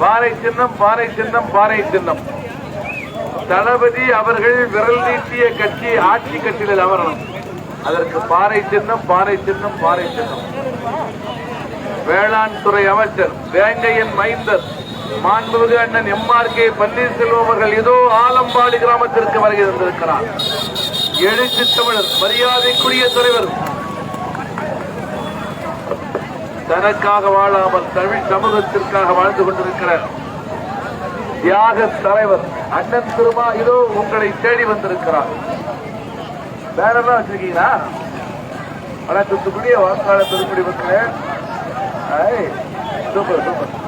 பாறை சின்னம், பாறை சின்னம், பாறை சின்னம். தளபதி அவர்கள் விரல் நீட்டிய கட்சி ஆட்சி கட்சியில் அமரணும். அதற்கு பாறை சின்னம், பாறை சின்னம், பாறை சின்னம். வேளாண் துறை அமைச்சர், வேங்கையின் மைந்தர், மாண்புமிகு அண்ணன் எம்ஆர்கே பன்னீர்செல்வம் அவர்கள் இதோ ஆலம்பாடி கிராமத்திற்கு வருகை தந்திருக்கிறார். எழுச்சி தமிழர், மரியாதைக்குரிய தலைவர், தனக்காக வாழாமல் தமிழ் சமூகத்திற்காக வாழ்ந்து கொண்டிருக்கிறார். தியாக தலைவர் அண்ணன் திருமா இதோ உங்களை தேடி வந்திருக்கிறார். பேனர்லாம் வச்சிருக்கீங்களா? ஆனா தூத்துக்குடிய வாக்காளர் திருப்படி மக்களே, சூப்பர் சூப்பர்.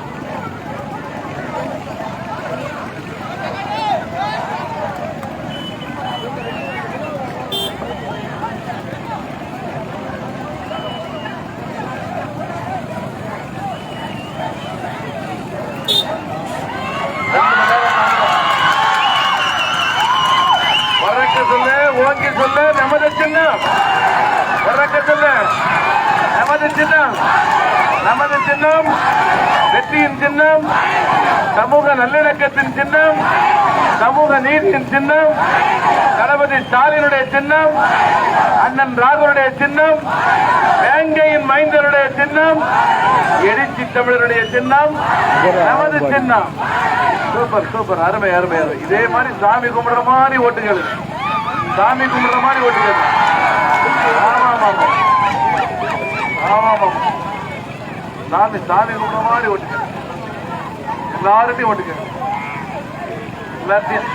ஓகே சொல்லு, நமது சின்னம் உறக்க சொல்லு, நமது சின்னம், நமது சின்னம் வெற்றியின் சின்னம், சமூக நல்லிணக்கத்தின் சின்னம், சமூக நீதியின் சின்னம், தளபதி ஸ்டாலினுடைய சின்னம், அண்ணன் ராகுலுடைய சின்னம், வேங்கையின் மைந்தருடைய சின்னம், எழுச்சி தமிழருடைய சின்னம், நமது சின்னம். சூப்பர் சூப்பர், அருமை அருமை அருமை. இதே மாதிரி சாமி கும்பிடுற மாதிரி ஓட்டுகள், சாமி கும்பிடுற மாதிரி ஓட்டுகள். ஆமா ஆமா ஆமா ஆமா, சாமி சாமி கும்பிடுற மாதிரி ஓட்டுகள். எல்லார்ட்டையும் ஓட்டுங்க, எல்லாத்தையும்.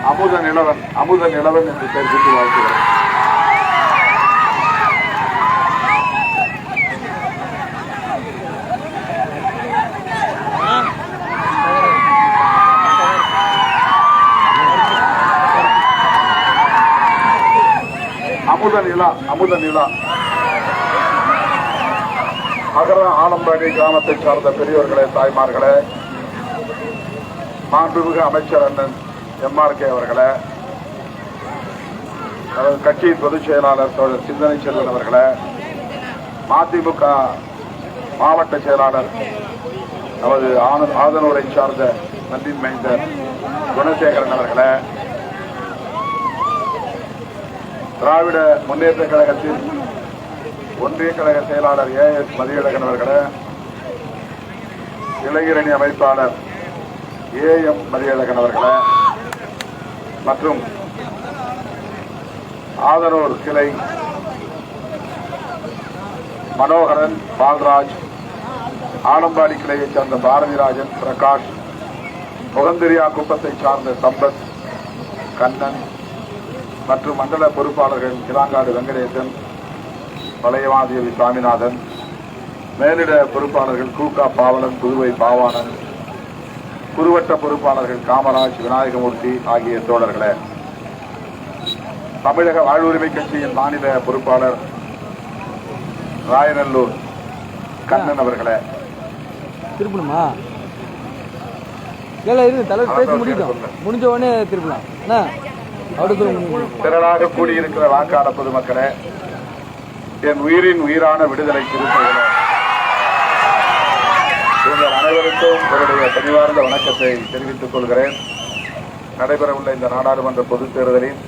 அமுத நிலவன், அமுத நிலவன் என்று பெயர் சுட்டி வாழ்த்துகிறேன். அமுத நிலா, அமுத நிலா. அகர ஆலம்பாடி கிராமத்தை சார்ந்த பெரியவர்களே, தாய்மார்களே, மாண்புமிகு அமைச்சர் அண்ணன் எம்ஆர்கே அவர்களே, கட்சியின் பொதுச் செயலாளர் தோழர் சிந்தனை செல்வன் அவர்களே, மதிமுக மாவட்ட செயலாளர் நமது ஆதனூரை சார்ந்த நந்தின் மைந்தர் குணசேகரன் அவர்களே, திராவிட முன்னேற்ற கழகத்தின் ஒன்றிய கழக செயலாளர் AS மதியழகன் அவர்களே, இளைஞரணி அமைப்பாளர் AM மதியழகன் அவர்களே, மற்றும் ஆதனூர் கிளை மனோகரன், பால்ராஜ், ஆலம்பாடி கிளையைச் சார்ந்த பாரதிராஜன், பிரகாஷ், முகந்திரியா குப்பத்தை சார்ந்த சம்பத், கண்ணன் மற்றும் மண்டல பொறுப்பாளர்கள் கிளாங்காடு வெங்கடேசன், பழையவாதியவி சாமிநாதன், மேலிட பொறுப்பாளர்கள் கூகா பாவலன், புதுவை பாவானன், குறுவட்ட பொறுப்பாளர்கள் காமராஜ், விநாயகமூர்த்தி ஆகிய தோழர்களே, தமிழக வாழ்வுரிமை கட்சியின் மாநில பொறுப்பாளர் ராயநல்லூர் கண்ணன் அவர்களே, திருப்பணுமா? இருக்கு தலைவர் பேசி முடிக்கும், முடிஞ்ச உடனே திருப்பலாம். திரளாக கூடியிருக்கிற வாக்காளர் பொதுமக்களே, என் உயிரின் உயிரான விடுதலை சிறுத்தைகளே, உங்கள் அனைவருக்கும் என்னுடைய பணிவார்ந்த வணக்கத்தை தெரிவித்துக் கொள்கிறேன். நடைபெறவுள்ள இந்த நாடாளுமன்ற பொதுத் தேர்தலில்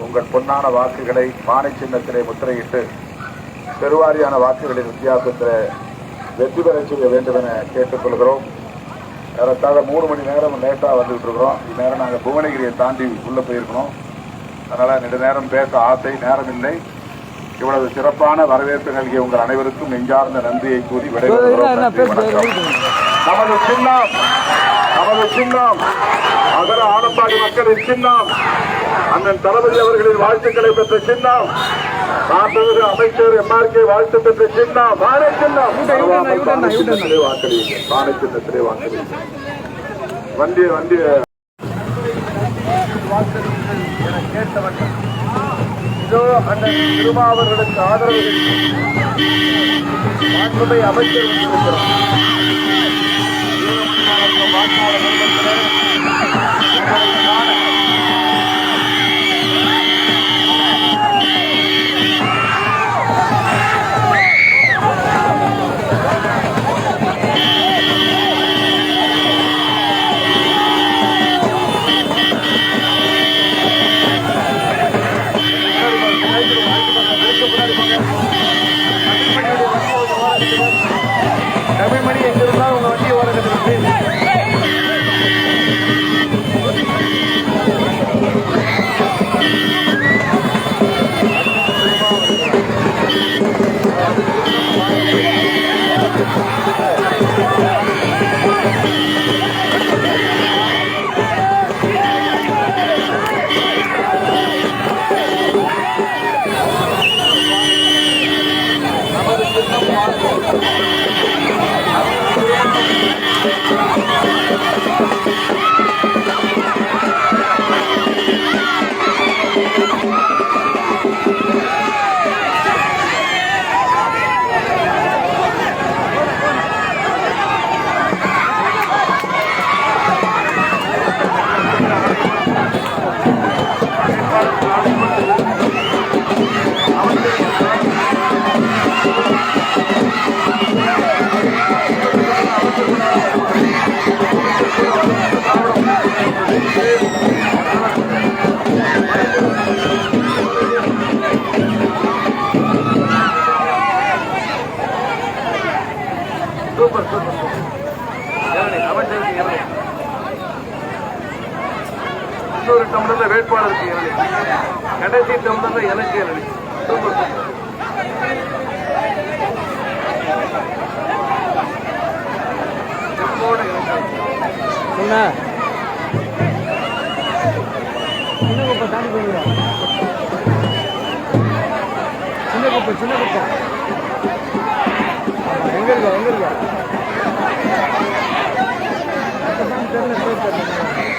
உங்கள் பொன்னான வாக்குகளை பானை சின்னத்திலே முத்திரையிட்டு பெருவாரியான வாக்குகளின் வித்தியாசத்தில் வெற்றி பெற செய்ய வேண்டும் என கேட்டுக் கொள்கிறோம். ஏறத்தாழ 3 மணி நேரம் லேட்டாக வந்துட்டு இருக்கிறோம். இந்நேரம் நாங்கள் புவனகிரியை தாண்டி உள்ள போயிருக்கணும். அதனால நெடுநேரம் பேச ஆசை, நேரம் இல்லை. இவ்வளவு சிறப்பான வரவேற்பு நல்கிய உங்கள் அனைவருக்கும் நெஞ்சார்ந்த நன்றியை கூறி விடைபெறுகிறோம். நமது சின்னம், நமது சின்னம் அகர ஆலம்பாடி மக்களின் சின்னம், அண்ணன் தளபதி அவர்களின் வாழ்த்துக்களை பெற்ற சின்னம், மாண்புமிகு அமைச்சர் எம்ஆர்கே வாழ்த்து பெற்ற சின்னம் பானை சின்னம். பானை சின்னத்திலே வாக்களியுங்கள், பானை சின்னத்திலே வாக்களியுங்கள். வண்டிய வண்டிய என கேட்டவர்கள் இதோ அண்ணன் திருமாவர்களுக்கு ஆதரவு மாண்புமை அமைச்சர் வந்திருக்கிறார். தமிழ்மணி எங்க இருந்தாலும் உங்க வண்டி ஓரத்தில் இன்னொரு டம்ளர்ல வேட்பாளருக்கு இரணி, கடைசி டம்ளர்ல எனக்கு இரணி. என்ன சின்ன குப்பை தாண்டி போயிருக்கா, சின்ன குப்பை எங்க இருக்கா தெரியல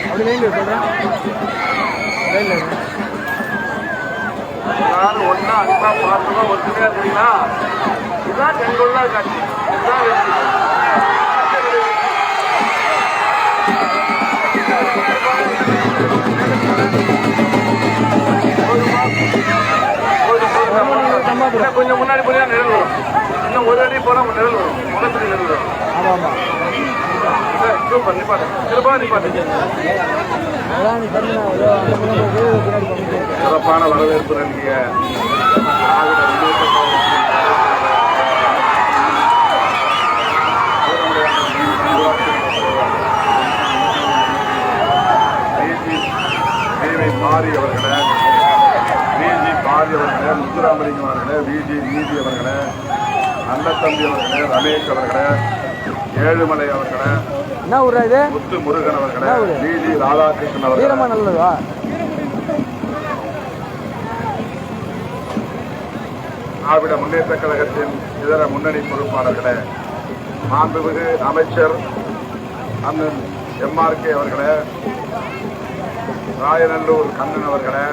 அப்படி லைன்ல சொல்றேன். எல்லாரும் ஒன்னா அன்பா பாசமா ஒற்றுமையா இருந்தீங்கன்னா இதுதான் கண்கொள்ளா காட்சி. இதுதான் வெற்றி. கொஞ்சம் முன்னாடி போனா நிழல் வரும், இன்னும் ஒரு அடி போனா நிழல் வரும், முகத்துக்கு நிழல் வரும். ஆமா ஆமா சூப்பர், நிப்பாட்டு சிறப்பா நிப்பாட்டு. அதான் நீ பண்ண பின்னாடி பண்ணிட்டு சிறப்பான வரவேற்பு நல்கிய திராவிட முன்னேற்ற மாறி அவர்களே, விஜி பாரி அவர்களே, முத்துராமலிங்கம் அவர்களே, விஜி நீதி அவர்களே, அன்னத்தம்பி அவர்களே, ரமேஷ் அவர்களே, ஏழுமலை அவர்களே, என்ன ஊரா இது? முத்து முருகன் அவர்களே, விஜி ராதாகிருஷ்ணன் அவர்களே, வீரமா நல்லதா திராவிட முன்னேற்ற கழகத்தின் இதர முன்னணி பொறுப்பாளர்களே, மாண்புமிகு அமைச்சர் அண்ணன் MRK அவர்களே, ராயநல்லூர் கண்ணன் அவர்களே,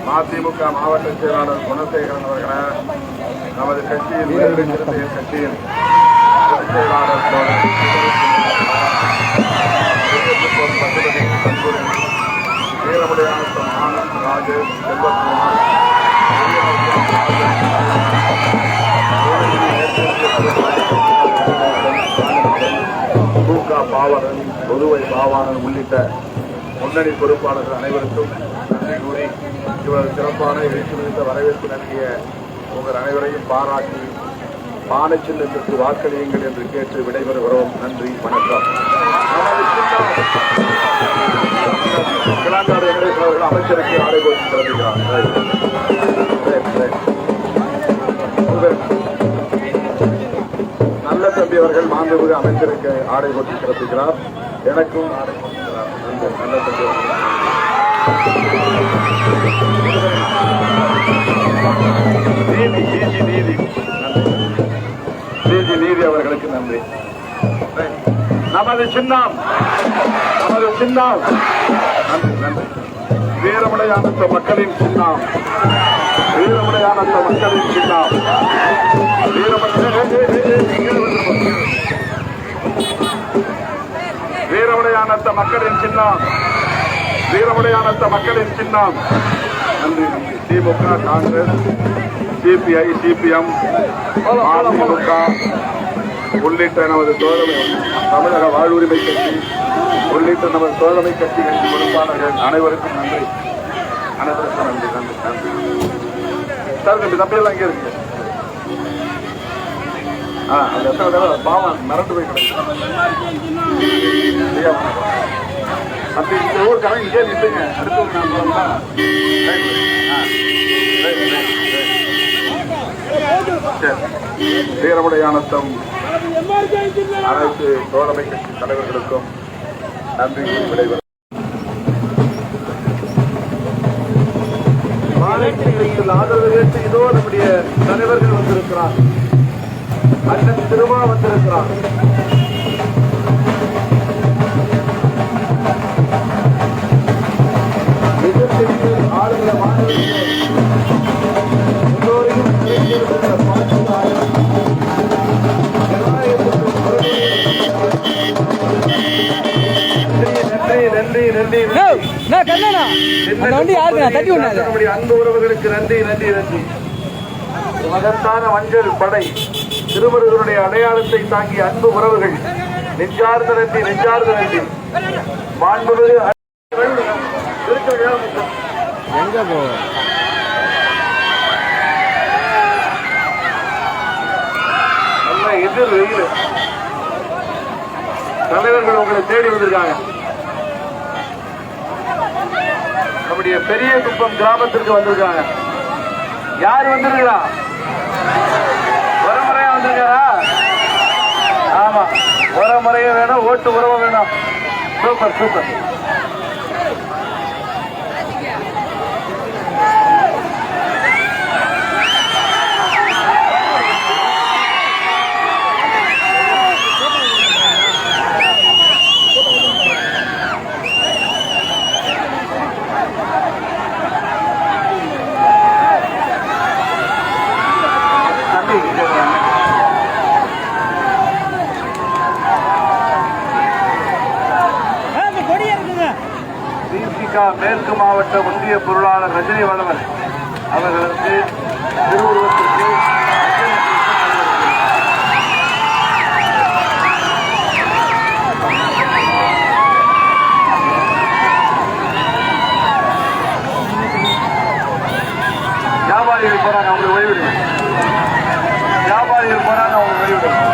மதிமுக மாவட்ட செயலாளர் குணசேகரன் அவர்களே, நமது கட்சியின் விடுதலை சிறுத்தைகள் கட்சியின் பொதுச் செயலாளர் வீரமுடையான ஆனந்த் ராஜேஷ் செல்வகுமார், பாவனன், பொதுவை பாவானன் உள்ளிட்ட முன்னணி பொறுப்பாளர்கள் அனைவருக்கும் நன்றி கூறி இவர் சிறப்பான எழுச்சி மிகுந்த வரவேற்பு நல்கிய உங்கள் அனைவரையும் பாராட்டி பானை சின்னத்திற்கு வாக்களியுங்கள் என்று கேட்டு விடைபெறுகிறோம். நன்றி, வணக்கம். கிளாங்காடு வெங்கடேசன் அவர்கள் அமைச்சருக்கு ஆடை போட்டு திறந்துகிறார். நல்ல தம்பி அவர்கள் மாண்புமிகு அமைச்சருக்கு ஆடை போட்டு சிறப்பிக்கிறார். எனக்கும் ஆடை போட்டுக்கிறார். நன்றி. நல்ல தம்பி நீதி அவர்களுக்கு நன்றி. நமது சின்னம் நன்றி நன்றி. வீரமுடையானத்த மக்களின் சின்னம், வீரமுடையானத்த மக்களின் சின்னம், வீரமுடையானத்த மக்களின் சின்னம், வீரமுடையானத்த மக்களின் சின்னம். நன்றி. திமுக, காங்கிரஸ், சிபிஐ, சிபிஎம், அதிமுக உள்ளிட்ட நமது தோழமை, தமிழக வாழ்வுரிமை கட்சி உள்ளிட்ட நமது தோழமை கட்சிகளின் பொறுப்பாளர்கள் அனைவருக்கும் நன்றி. அனைவருக்கும் நன்றி நன்றி நன்றி. சார் தம்பி தம்பியெல்லாம் இங்கே இருக்கு. அந்த இடத்துல பாவம் மிரண்டு போய் கிடைக்கும். அப்படி இந்த ஊருக்காரன் இங்கே நின்றுங்க. அடுத்த வீரமுடையானத்தம் அனைத்து தோழமை கட்சி தலைவர்களுக்கும் நன்றி விடைபெறும். மாநிலத்தில் ஆதரவு கேட்டு இதோ நம்முடைய தலைவர்கள் வந்திருக்கிறார். அண்ணன் திருமா வந்திருக்கிறார். ஆளுநர மாநிலத்தில் எல்லோரையும் அன்பு உறவுகளுக்கு நன்றி நன்றி நன்றி. மகத்தான மஞ்சள் படை திருமருகனுடைய அடையாளத்தை தாங்கிய அன்பு உறவுகள் நெஞ்சார்ந்த நன்றி நெஞ்சார்ந்த நன்றி. மாண்புமிகு எங்க போ நல்ல எதிர் வெயில் தலைவர்கள் உங்களை தேடி வந்திருக்காங்க. நம்முடைய பெரிய குப்பம் கிராமத்திற்கு வந்திருக்காங்க. யார் வந்திருக்கிறா? ஒரு முறையா வந்திருக்காரா? ஆமா, ஒரு முறையும் வேணும், ஓட்டு உறவு வேணும். Super super. மேற்கு மாவட்ட ஒன்றிய பொருளாளர் ரஜினி வளவன் அவர்களுக்கு திருவுருவத்திற்கு வியாபாரிகள் போறாங்க, அவங்களை ஓய்விடுங்க. வியாபாரிகள் போறாங்க, அவங்க ஓய்விடுங்க.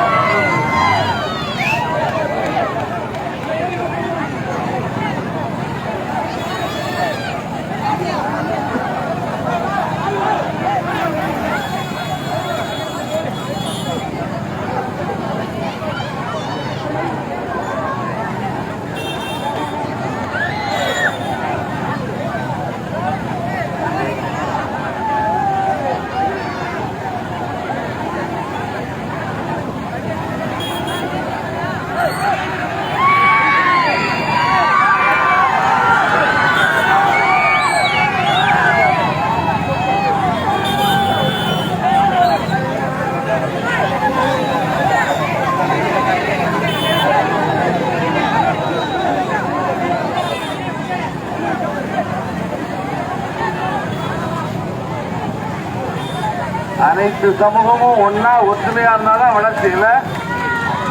அனைத்து சமூகமும் ஒன்னா ஒற்றுமையா இருந்தாலும் வளர்ச்சி இல்லை.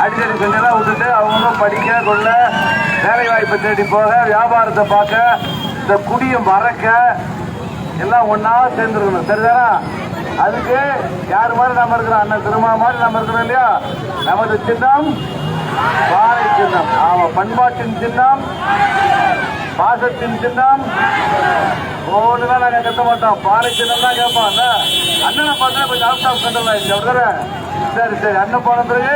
அடிக்கடி கொஞ்சம் விட்டுட்டு அவங்க படிக்க கொள்ள, வேலை வாய்ப்பை தேடி போக, வியாபாரத்தை பார்க்க, இந்த குடியை மறக்க எல்லாம் ஒன்னா சேர்ந்துருக்கணும். சரிதானா? அதுக்கு யார் மாதிரி நாம இருக்கிறோம்? அண்ணன் திருமா மாதிரி நாம இருக்கிறோம் இல்லையா? நமது சின்னம் பாறை சின்னம். ஆமா, பண்பாட்டின் சின்னம், பாசத்தின் சின்னம். ஒண்ணுதான் நாங்க கத்த மாட்டோம், பாறை சின்னம் தான் கேட்போம். அண்ணனை பார்த்தா கொஞ்சம் அவுட் ஆஃப் கண்ட்ரோல் ஆயிடுச்சு. அப்படிதானே? சரி சரி. அண்ணன் போன பிறகு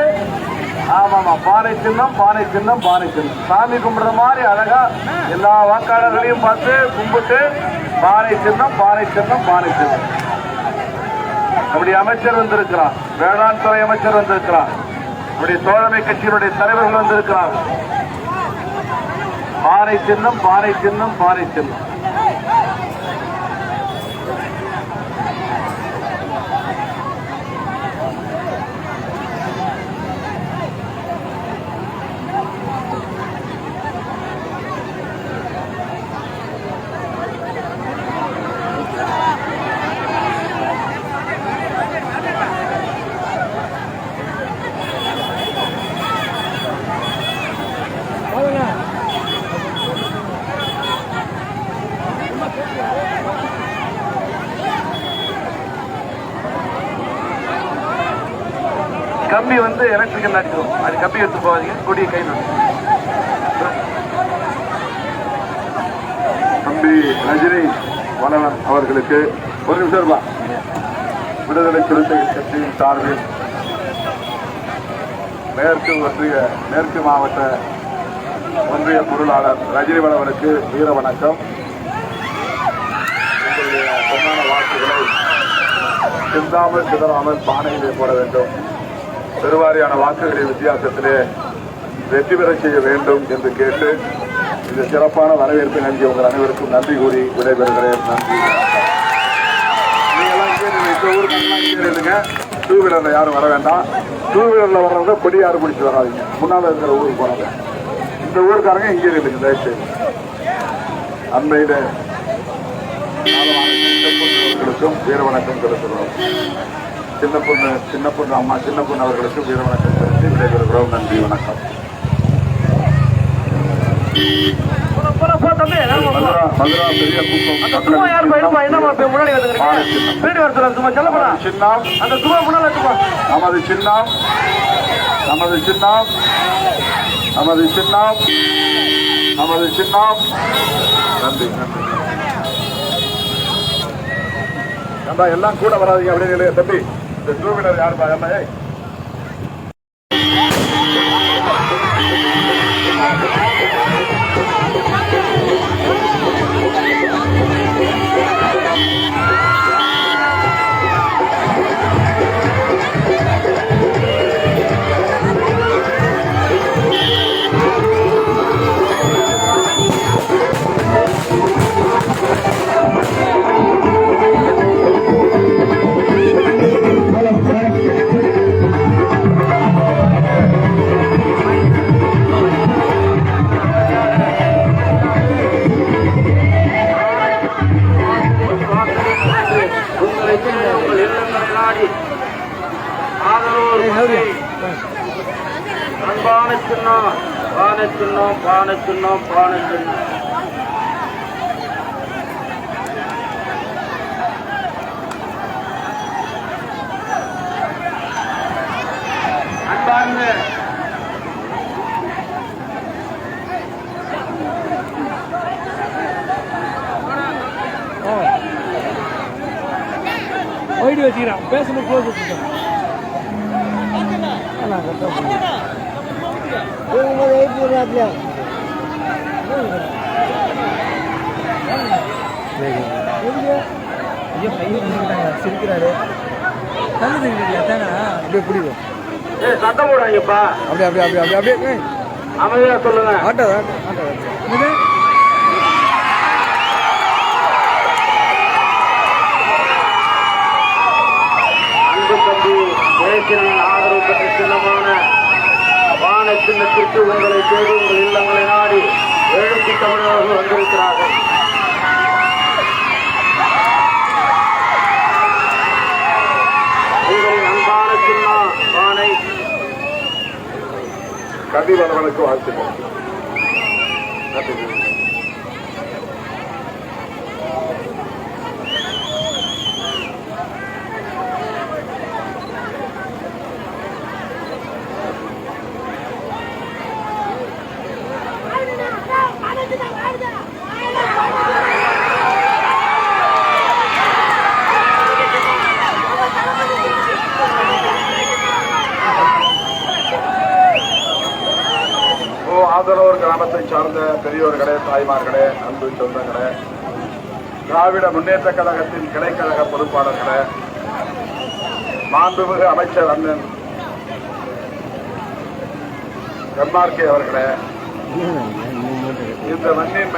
ஆமாமா, பாறை சின்னம் பாறை சின்னம் பாறை சின்னம். சாமி கும்பிடுற மாதிரி அழகா எல்லா வாக்காளர்களையும் பார்த்து கும்பிட்டு பாறை சின்னம் பாறை சின்னம் பாறை சின்னம். நம்முடைய அமைச்சர் வந்திருக்கிறார், வேளாண் துறை அமைச்சர் வந்திருக்கிறார், நம்முடைய தோழமை கட்சியினுடைய தலைவர்கள் வந்திருக்கிறார். பாறை சின்னம் பாறை சின்னம் பாறை சின்னம். கம்பி வந்து எலக்ட்ரிக்கல் அடிக்கிறோம், அது கம்பி எடுத்து போவாதீங்க, கொடியை கை தம்பி ரஜினி வளவன் அவர்களுக்கு ஒரு நிமிஷம் ரூபா விடுதலை சிறுத்தைகள் கட்சியின் சார்பில் மேற்கு மாவட்ட ஒன்றிய பொருளாளர் ரஜினி வளவனுக்கு வீர வணக்கம். உங்களுடைய பொன்னான வாக்குகளை சிந்தாமல் சிதறாமல் பானையிலே போட வேண்டும். பெருவாரியான வாக்குகளின் வித்தியாசத்திலே வெற்றி பெற செய்ய வேண்டும் என்று கேட்டு இந்த சிறப்பான வரவேற்பை நல்கிய உங்கள் அனைவருக்கும் நன்றி கூறி விடைபெறுகிறேன். நன்றி. நீங்களாம் இந்த ஊருக்கு இருங்க. டூ வீலர்ல யாரும் வர வேண்டாம். டூ வீலர்ல வர்றவங்க கொடி யாரும் பிடிச்சி வராதிங்க. முன்னால இருக்கிற ஊருக்கு போறாங்க. இந்த ஊருக்காரங்க இங்கே இருக்கு. தயவுசெய்து அன்றையில அவர்களுக்கும் வீர வணக்கம் செலுத்துகிறோம். சின்ன பொண்ணு அம்மா சின்ன பொண்ணு அவர்களுக்கும் வீர வணக்கம் செலுத்தி விடைபெறுகிறோம். நன்றி, வணக்கம். பெரிய நமது சின்னம் நமது சின்னம் நமது சின்னம் நமது சின்னம். நன்றி, நன்றி. நம்ம எல்லாம் கூட வராதீங்க அப்படின்னு தம்பி. இந்த டூ வீலர் யாரு பாருங்க. அன்பான சின்னம் பானை சின்னம் பானை சின்னம் பானை சின்னம் அன்பார்ந்த ஒயிட் வச்சுக்கிறான் பேசும்போது க்ளோஸ் வச்சுருக்கேன் சிரிக்கிறாரு தண்ணி தெரிஞ்சுக்கல தானே அப்படியே பிடிக்கும் சத்தம் போடாங்கப்பா. அப்படியே அப்படியே அப்படியே அப்படியே அப்படியே அமைதியா சொல்லுங்க. ஆட்டோ ஆட்டோ இது அன்பு தம்பி தேசியனின் ஆதரவு பெற்ற சின்னமான பானை சின்னத்திற்கு உங்களை தேடி உங்கள் இல்லங்களை நாடி எழுச்சி தமிழர்கள் வந்திருக்கிறார்கள். உங்களின் அன்பான சின்னம் பானை கதிரவனுக்கு வாழ்த்துக்கள். நன்றி. ஆதரவர் கிராமத்தை சார்ந்த பெரியோர்களே, தாய்மார்களே, அன்பு சொந்தங்களே, திராவிட முன்னேற்ற கழகத்தின் கிளைக்கழக பொறுப்பாளர்களே, மாண்புமிகு அமைச்சர் அண்ணன் எம்ஆர்கே அவர்களே, இந்த மண்ணின்